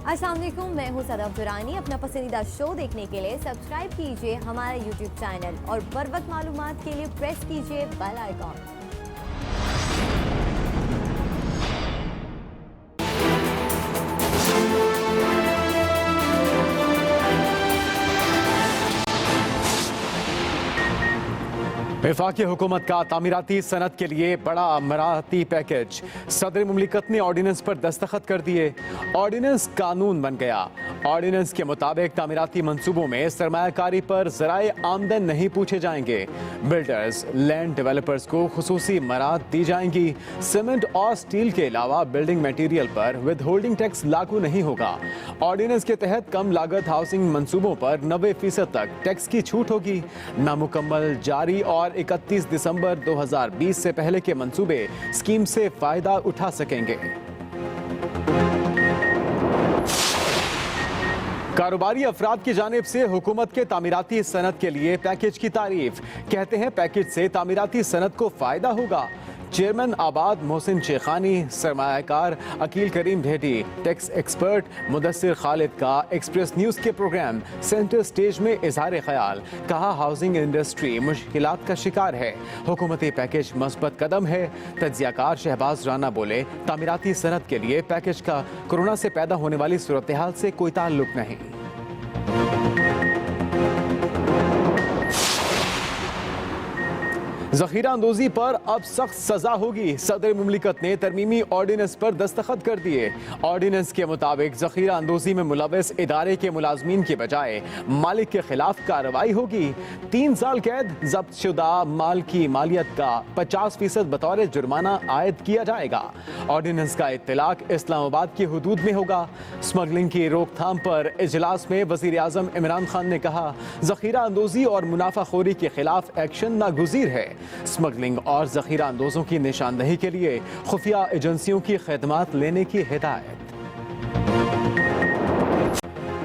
अस्सलाम वालेकुम, मैं हूँ सदफ दुरानी। अपना पसंदीदा शो देखने के लिए सब्सक्राइब कीजिए हमारा यूट्यूब चैनल और बर वक्त मालूमात के लिए प्रेस कीजिए बेल आइकॉन। वफाकी हुकूमत का तामीराती सनत के लिए बड़ा मराहती पैकेज। सदर मुमलिकत ने ऑर्डिनेंस पर दस्तखत कर दिए। ऑर्डिनेंस कानून बन गया। ऑर्डिनेंस के मुताबिक तामीराती मंसूबों में सरमायाकारी पर ज़राए आमदन नहीं पूछे जाएंगे। बिल्डर्स, लैंड डेवलपर्स को खुसूसी मराहत दी जाएंगी। सीमेंट और स्टील के अलावा बिल्डिंग मटीरियल पर विद होल्डिंग टैक्स लागू नहीं होगा। ऑर्डिनेंस के तहत कम लागत हाउसिंग मंसूबों पर 90% तक टैक्स की छूट होगी। नामुकम्मल, जारी और 31 दिसंबर 2020 से पहले के मंसूबे स्कीम से फायदा उठा सकेंगे। कारोबारी अफराद की जानिब से हुकूमत के तामीराती सनत के लिए पैकेज की तारीफ। कहते हैं पैकेज से तामीराती सनत को फायदा होगा। चेयरमैन आबाद मोहसिन शेखानी, सरमायाकार अकील करीम ढेटी, टैक्स एक्सपर्ट मुदस्सिर खालिद का एक्सप्रेस न्यूज़ के प्रोग्राम सेंटर स्टेज में इजहार ख्याल। कहा हाउसिंग इंडस्ट्री मुश्किलात का शिकार है, हुकूमती पैकेज मस्बत कदम है। तज्जियाकार शहबाज राना बोले तामीराती सनत के लिए पैकेज का कोरोना से पैदा होने वाली सूरत हाल से कोई ताल्लुक नहीं। जखीरा अंदोजी पर अब सख्त सजा होगी। सदर मुमलिकत ने तरमीमी ऑर्डिनेंस पर दस्तखत कर दिए। ऑर्डिनेंस के मुताबिक जखीरा अंदोजी में मुलविस इदारे के मुलाजमीन के बजाय मालिक के खिलाफ कार्रवाई होगी। 3 साल कैद, जब्त शुदा माल की मालियत का 50% बतौर जुर्माना आयद किया जाएगा। ऑर्डिनेंस का इत्तलाक इस्लामाबाद की हुदूद में होगा। स्मगलिंग की रोकथाम पर इजलास में वजीर आजम इमरान खान ने कहा जखीरा अंदोजी और मुनाफाखोरी के खिलाफ एक्शन नागुज़ीर है। स्मगलिंग और जखीरा अंदोजों की निशानदही के लिए खुफिया एजेंसियों की खिदमात लेने की हिदायत।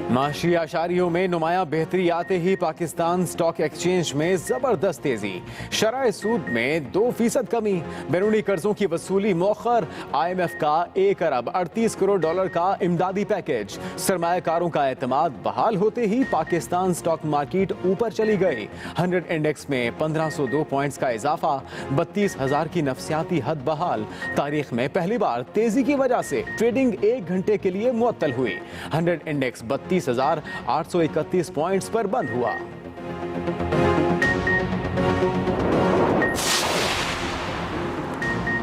माशी आशारियों में नुमाया बेहतरी आते ही पाकिस्तान स्टॉक एक्सचेंज में जबरदस्त तेजी। शरह सूद में 2% कमी। बैरूनी कर्जों की वसूली मौखर। IMF का 1 अरब 38 करोड़ डॉलर का इमदादी पैकेज। सरमायाकारों का एतमाद बहाल होते ही पाकिस्तान स्टॉक मार्केट ऊपर चली गई। 100 इंडेक्स में 1502 पॉइंट्स का इजाफा। 32,000 की नफसियाती हद बहाल। तारीख में पहली बार तेजी की वजह से ट्रेडिंग 1 घंटे के लिए मुअत्तल हुई। 100 इंडेक्स 32,831 पॉइंट्स पर बंद हुआ।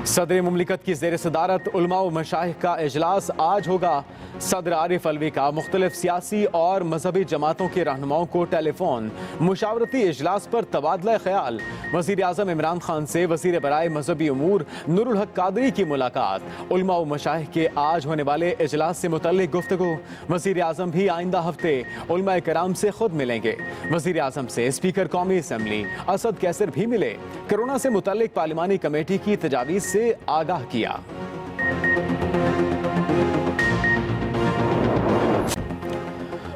सदर मुमलिकत की ज़ेर सदारत उलमा व मशाइख का इजलास आज होगा। सदर आरिफ अलवी का मुख्तलिफ सियासी और मजहबी जमातों के रहनुमाओं को टेलीफोन। मुशावरती इजलास पर तबादला ख्याल। वज़ीर आज़म इमरान खान से वज़ीर बराए मजहबी उमूर नूरुल हक कादरी की मुलाकात। उलमा व मशाइख के आज होने वाले इजलास से मुतल्लिक गुफ्तगू। वज़ीर आज़म भी आइंदा हफ्ते उलमा कराम से खुद मिलेंगे। वज़ीर आज़म से स्पीकर कौमी असम्बली असद कैसर भी मिले। कोरोना से मुतल्लिक पार्लिमानी कमेटी की तजावीज़ से आगाह किया।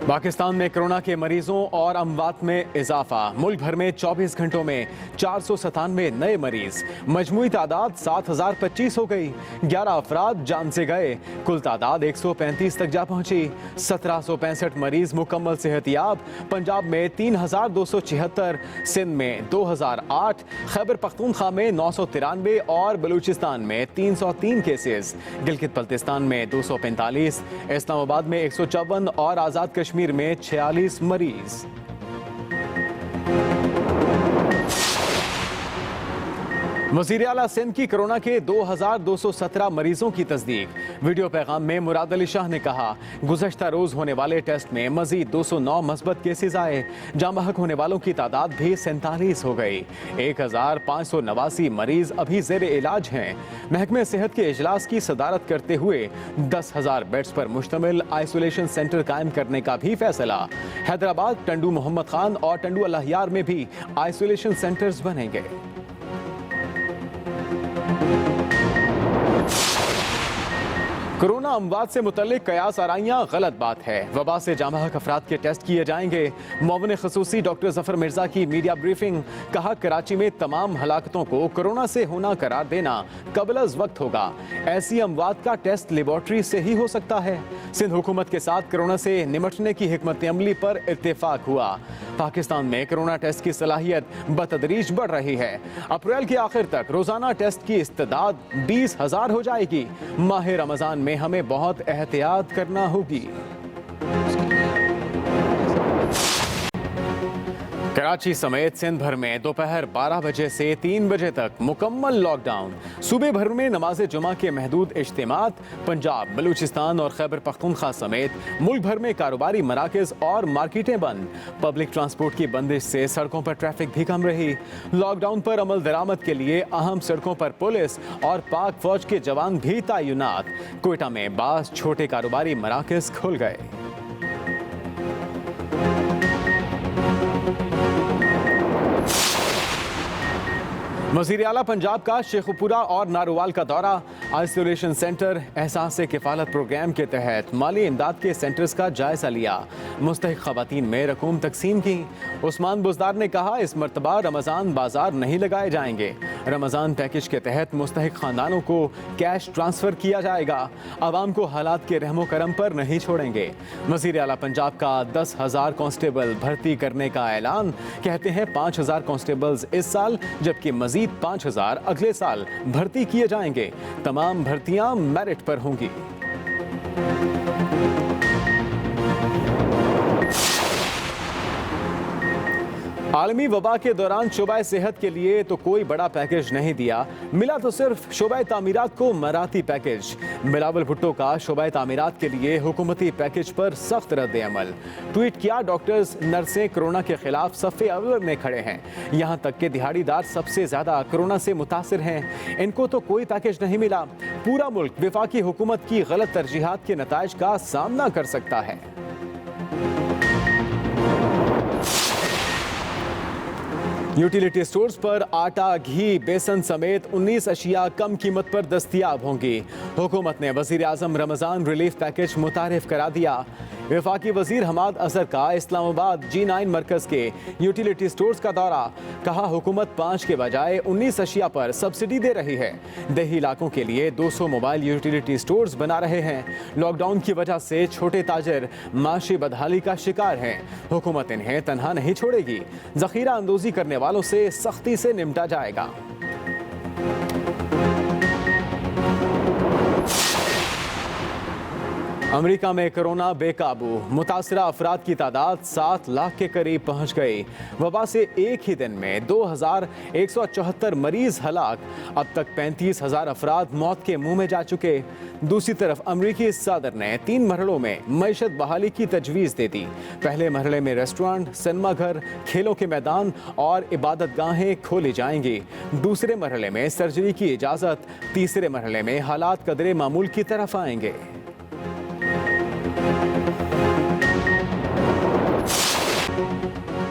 पाकिस्तान में कोरोना के मरीजों और अमवात में इजाफा। मुल्क भर में 24 घंटों में 497 नए मरीज। मजमूई तादाद 7,025 हो गई। 11 अफराद जान से गए। कुल तादाद 135 तक जा पहुंची। 1765 मरीज मुकम्मल सेहतियाब। पंजाब में 3,276, सिंध में 2,008, खैबर पख्तूनख्वा में 993 और बलूचिस्तान में 303 केसेस। गिलगित बल्तिस्तान में 245, इस्लामाबाद में 154 और आज़ाद कश्मीर में 46 मरीज। वज़ीर आला सिंध की कोरोना के 2,217 मरीजों की तस्दीक। वीडियो पैगाम में मुराद अली शाह ने कहा गुज़श्ता रोज होने वाले टेस्ट में मजीद 209 मस्बत केसेस आए। जाँ बहक होने वालों की तादाद भी 47 हो गई। 1,589 मरीज अभी ज़ेर इलाज हैं। महकमे सेहत के इजलास की सदारत करते हुए 10,000 बेड्स पर मुश्तमिल आइसोलेशन सेंटर कायम करने का भी फैसला। हैदराबाद, टंडू मोहम्मद खान और टंडू अल्लाहयार में भी आइसोलेशन सेंटर्स बनेंगे। कोरोना अमवात से मुतल्लिक कयास आराइयाँ गलत बात है। वबा से जामहक अफराद के टेस्ट किए जाएंगे। मुअव्विन ख़ुसूसी डॉक्टर जफर मिर्जा की मीडिया ब्रीफिंग। कहा, कराची में तमाम हलाकतों को कोरोना से होना करार देना कबल अज़ वक्त होगा। ऐसी अमवात का टेस्ट लेबॉर्ट्री से ही हो सकता है। सिंध हुकूमत के साथ कोरोना से निमटने की हिकमत अमली पर इत्तेफाक हुआ। पाकिस्तान में कोरोना टेस्ट की सलाहियत बतदरीज बढ़ रही है। अप्रैल के आखिर तक रोजाना टेस्ट की इस्तेदाद 20,000 हो जाएगी। माह रमजान में हमें बहुत एहतियात करना होगी। कराची समेत सिंध भर में दोपहर 12 बजे से 3 बजे तक मुकम्मल लॉकडाउन। सूबे भर में नमाज जुमा के महदूद इज्तिमात। पंजाब, बलूचिस्तान और खैबर पख्तूनख्वा समेत मुल्क भर में कारोबारी मराकज और मार्केटें बंद। पब्लिक ट्रांसपोर्ट की बंदिश से सड़कों पर ट्रैफिक भी कम रही। लॉकडाउन पर अमल दरामद के लिए अहम सड़कों पर पुलिस और पाक फौज के जवान भी तैनात। कोयटा में बास छोटे कारोबारी मराकज खुल गए। वज़ीर आला पंजाब का शेखुपुरा और नारोवाल का दौरा। आइसोलेशन सेंटर एहसास किफ़ालत प्रोग्राम के तहत माली इमदाद के सेंटर्स का जायजा लिया। मुस्तहिक ख़वातीन में रकूम तकसीम की। उस्मान बुज़दार ने कहा, इस मरतबा रमज़ान बाजार नहीं लगाए जाएंगे। रमज़ान पैकेज के तहत मुस्तहिक ख़ानदानों को कैश ट्रांसफ़र किया जाएगा। आवाम को हालात के रहमो करम पर नहीं छोड़ेंगे। वज़ीर आला पंजाब का 10,000 कांस्टेबल भर्ती करने का ऐलान। कहते हैं 5,000 कांस्टेबल्स इस साल, जबकि मज़ीद 5,000 अगले साल भर्ती किए जाएंगे। तमाम भर्तियां मेरिट पर होंगी। आलमी वबा के दौरान शोबा सेहत के लिए तो कोई बड़ा पैकेज नहीं दिया, मिला तो सिर्फ शोबा तामीरात को मराती पैकेज। बिलावल भुट्टो का शोबा तामीरात के लिए हुकूमती पैकेज पर सख्त रद्द अमल। ट्वीट किया, डॉक्टर्स नर्सें कोरोना के खिलाफ सफ़े अव्वल में खड़े हैं। यहाँ तक के दिहाड़ीदार सबसे ज्यादा कोरोना से मुतासिर हैं। इनको तो कोई पैकेज नहीं मिला। पूरा मुल्क वफाकी हुकूमत की गलत तरजीहात के नताइज का सामना कर सकता है। यूटिलिटी स्टोर्स पर आटा, घी, बेसन समेत 19 अशिया कम कीमत पर दस्तयाब होंगी। हुकूमत ने वज़ीर आज़म रमज़ान रिलीफ पैकेज मुतारिफ करा दिया। वफाकी वज़ीर हमाद अज़हर का इस्लामाबाद G9 मरकज़ के यूटिलिटी स्टोर्स का दौरा। कहा, हुकूमत 5 के बजाय 19 अशिया पर सब्सिडी दे रही है। देही इलाकों के लिए 200 मोबाइल यूटिलिटी स्टोर्स बना रहे हैं। लॉकडाउन की वजह से छोटे ताजर माशी बदहाली का शिकार हैं। हुकूमत इन्हें तनहा नहीं छोड़ेगी। ज़ख़ीरा अंदोज़ी करने वालों से सख्ती से निपटा जाएगा। अमेरिका में कोरोना बेकाबू। मुतासरा अफराद की तादाद 7 लाख के करीब पहुंच गई। वबा से एक ही दिन में 2,174 मरीज हलाक। अब तक 35,000 अफराद मौत के मुंह में जा चुके। दूसरी तरफ अमरीकी सदर ने 3 मरहलों में मईशत बहाली की तजवीज़ दे दी। पहले मरहले में रेस्टोरेंट, सिनेमा घर, खेलों के मैदान और इबादत गाहें खोली जाएंगी। दूसरे मरहले में सर्जरी की इजाज़त। तीसरे मरहले में हालात कदरे मामूल की तरफ आएंगे।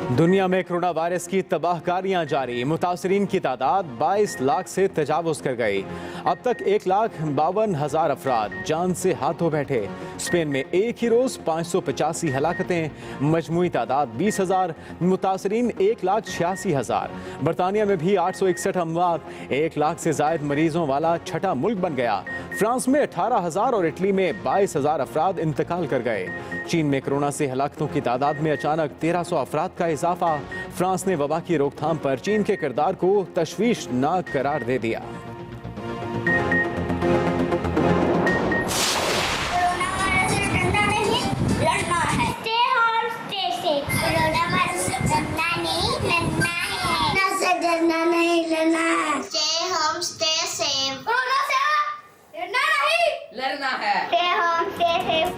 दुनिया में कोरोना वायरस की तबाहकारियां जारी। मुतासरीन की तादाद 22 लाख से तजावुज़ कर गई। अब तक 1,52,000 अफराद जान से हाथों बैठे। स्पेन में एक ही रोज़ 585 हलाकतें। मजमूई तादाद 20,000। मुतासरीन 1,86,000। बरतानिया में भी 861 अमवात। 1 लाख से ज़ायद मरीजों वाला छठा मुल्क बन गया। फ्रांस में 18,000 और इटली में 22,000 अफराद इंतकाल कर गए। चीन में कोरोना से हलाकतों की तादाद में अचानक 1,300 अफराद का इजाफा। फ्रांस ने वबा की रोकथाम पर चीन के किरदार को तशवीशनाक करार दे दिया। कोरोना वायरस से डरना नहीं, लड़ना है। Stay home, stay safe. Corona virus से डरना नहीं, लड़ना है। कोरोना से डरना नहीं, लड़ना है। Stay home, stay safe. Corona से डरना नहीं, लड़ना है। Stay home, stay safe.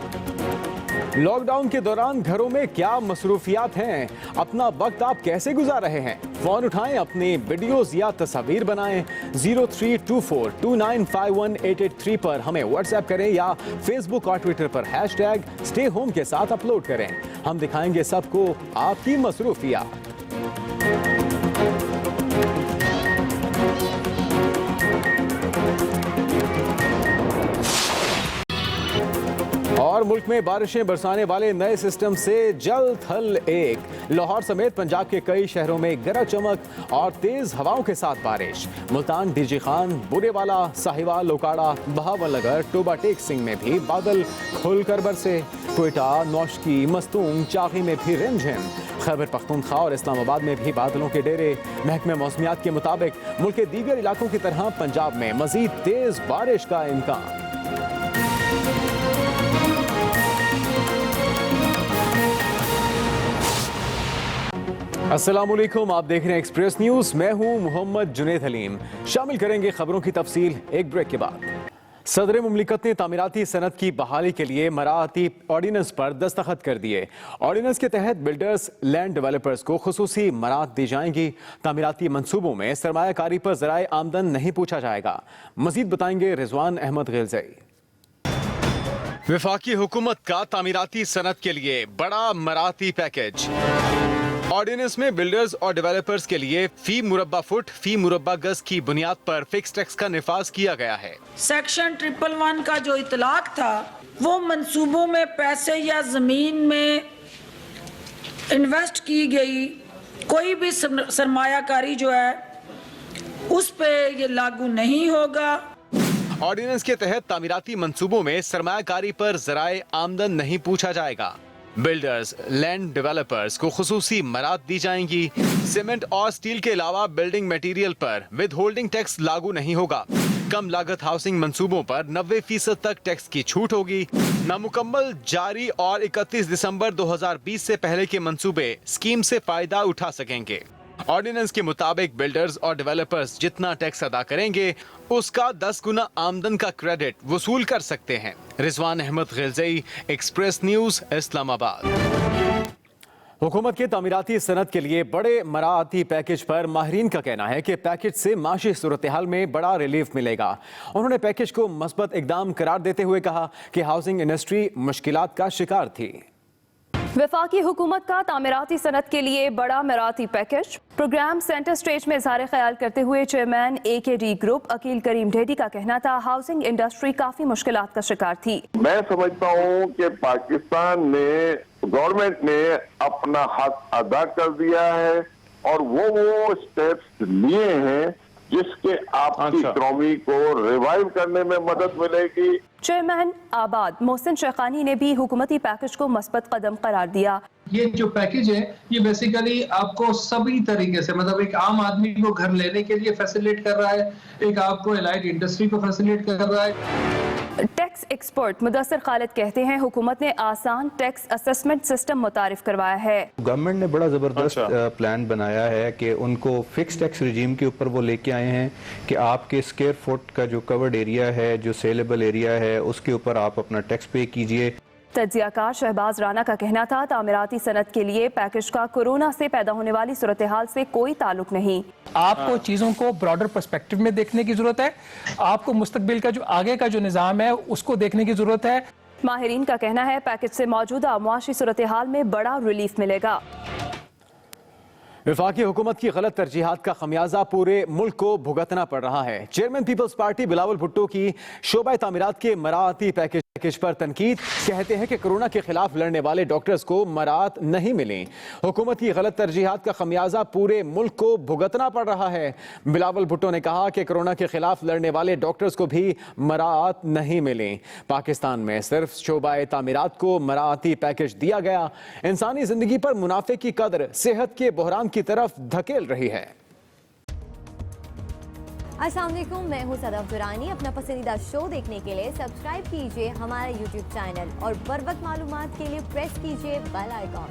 Lockdown के दौरान घरों में क्या मसरूफियात हैं? अपना वक्त आप कैसे गुजार रहे हैं? फोन उठाएं, अपनी वीडियोस या तस्वीर बनाएं। 0324295183 पर हमें व्हाट्सएप करें या फेसबुक और ट्विटर पर #स्टे होम के साथ अपलोड करें। हम दिखाएंगे सबको आपकी मसरूफियात। और मुल्क में बारिशें बरसाने वाले नए सिस्टम से जल थल एक। लाहौर समेत पंजाब के कई शहरों में गरज चमक और तेज हवाओं के साथ बारिश। मुल्तान, डीजी खान, बुरेवाला, साहिवाल, लोकाड़ा, बहावलनगर, टोबा टेक सिंह में भी बादल खुलकर बरसे। क्वेटा, नौशकी, मस्तूंग, चाही में भी रिमझिम। खैबर पख्तूनख्वा और इस्लामाबाद में भी बादलों के डेरे। महकमे मौसमियात के मुताबिक मुल्क के दीगर इलाकों की तरह पंजाब में मजीद तेज बारिश का इम्कान। अस्सलाम वालेकुम, आप देख रहे हैं एक्सप्रेस न्यूज। मैं हूं मोहम्मद जुनेद हलीम। शामिल करेंगे खबरों की तफसील एक ब्रेक के बाद। सदर मुमलिकत ने तामीराती सनत की बहाली के लिए मराती ऑर्डिनेंस पर दस्तखत कर दिए। ऑर्डिनेंस के तहत बिल्डर्स, लैंड डेवलपर्स को खुसूसी मराहत दी जाएंगी। तामीराती मंसूबों में सरमायाकारी पर ज़राए आमदन नहीं पूछा जाएगा। मजीद बताएंगे रिजवान अहमद ग़िलज़ई। वफाकी हुकूमत का तामीराती सनत के लिए बड़ा मराती पैकेज। ऑर्डिनेंस में बिल्डर्स और डेवलपर्स के लिए फी मुरब्बा फुट, फी मुरब्बा गज की बुनियाद पर फिक्स टैक्स का निफाज किया गया है। सेक्शन 111 का जो इतलाक था वो मंसूबों में पैसे या जमीन में इन्वेस्ट की गई कोई भी सरमायाकारी जो है उस पे ये लागू नहीं होगा। ऑर्डिनेंस के तहत तामीराती मंसूबों में सरमायाकारी पर ज़राए आमदन नहीं पूछा जाएगा। बिल्डर्स, लैंड डेवलपर्स को खुसूसी मराहत दी जाएंगी। सीमेंट और स्टील के अलावा बिल्डिंग मटेरियल पर विद होल्डिंग टैक्स लागू नहीं होगा। कम लागत हाउसिंग मंसूबों पर 90% तक टैक्स की छूट होगी। नामुकम्मल, जारी और 31 दिसंबर 2020 से पहले के मंसूबे स्कीम से फायदा उठा सकेंगे। ऑर्डिनेंस के मुताबिक बिल्डर्स और डेवलपर्स जितना टैक्स अदा करेंगे उसका 10 गुना आमदन का क्रेडिट वसूल कर सकते हैं। Rizwan Ahmed Ghilzai, Express News, Islamabad. हुकूमत के तामीराती सनत के लिए बड़े मराती पैकेज पर माहिरीन का कहना है कि पैकेज से माशी सूरत हाल में बड़ा रिलीफ मिलेगा। उन्होंने पैकेज को मस्बत इकदाम करार देते हुए कहा कि हाउसिंग इंडस्ट्री मुश्किलात का शिकार थी। वफाकी हुकूमत का तामीराती सनत के लिए बड़ा मराती पैकेज। प्रोग्राम सेंटर स्टेज में इज़हार ख्याल करते हुए चेयरमैन AKD ग्रुप अकील करीम ढेडी का कहना था हाउसिंग इंडस्ट्री काफी मुश्किलात का शिकार थी। मैं समझता हूँ कि पाकिस्तान में गवर्नमेंट ने अपना हक अदा कर दिया है और वो स्टेप्स लिए हैं जिसके आपकी इकोनॉमी को रिवाइव करने में मदद मिलेगी। चेयरमैन आबाद मोहसिन शेखानी ने भी हुकूमती पैकेज को मस्बत कदम करार दिया। ये जो पैकेज है ये बेसिकली आपको सभी तरीके से मतलब एक आम आदमी को घर लेने के लिए फैसिलिटेट कर रहा है, एक आपको एलाइड इंडस्ट्री को फैसिलिटेट कर रहा है। टैक्स एक्सपर्ट मुदस्सिर खालिद कहते हैं हुकूमत ने आसान टैक्स असेसमेंट सिस्टम मुतारिफ करवाया है। गवर्नमेंट ने बड़ा जबरदस्त प्लान बनाया है कि उनको फिक्स टैक्स रिजीम के ऊपर वो लेके आए हैं कि आपके स्क्वायर फुट का जो कवर्ड एरिया है, जो सेलेबल एरिया है, उसके ऊपर आप अपना टैक्स पे कीजिए। तज्जियाकार शहबाज राना का कहना था तामीराती सनत के लिए पैकेज का कोरोना से पैदा होने वाली सूरत हाल से कोई ताल्लुक नहीं। आपको चीज़ों को ब्रॉडर पर्सपेक्टिव में देखने की जरूरत है। आपको मुस्तकबिल का जो आगे का जो निज़ाम है उसको देखने की जरूरत है। माहिरीन का कहना है पैकेज से मौजूदा मुआशी सूरत हाल में बड़ा रिलीफ मिलेगा। वफाकी हुकूमत की गलत तरजीहात का खमियाजा पूरे मुल्क को भुगतना पड़ रहा है। Chairman people's party Bilawal Bhutto की शोबा तामीरात के मराती पैकेज पर तनकीद। कहते हैं कि कोरोना के खिलाफ लड़ने वाले डॉक्टर्स को मराहत नहीं मिली। हुकूमत की गलत तरजीहात का खमियाजा पूरे मुल्क को भुगतना पड़ रहा है। बिलावल भुट्टो ने कहा कि कोरोना के खिलाफ लड़ने वाले डॉक्टर्स को भी मराहत नहीं मिली। पाकिस्तान में सिर्फ शोबा तामीरात को मराती पैकेज दिया गया। इंसानी जिंदगी पर मुनाफे की कदर सेहत के बहरान की तरफ धकेल रही है। अस्सलाम वालेकुम, मैं हूं सदफ दुरानी। अपना पसंदीदा शो देखने के लिए सब्सक्राइब कीजिए हमारा YouTube चैनल और बर वक्त मालूमात के लिए प्रेस कीजिए बेल आइकॉन।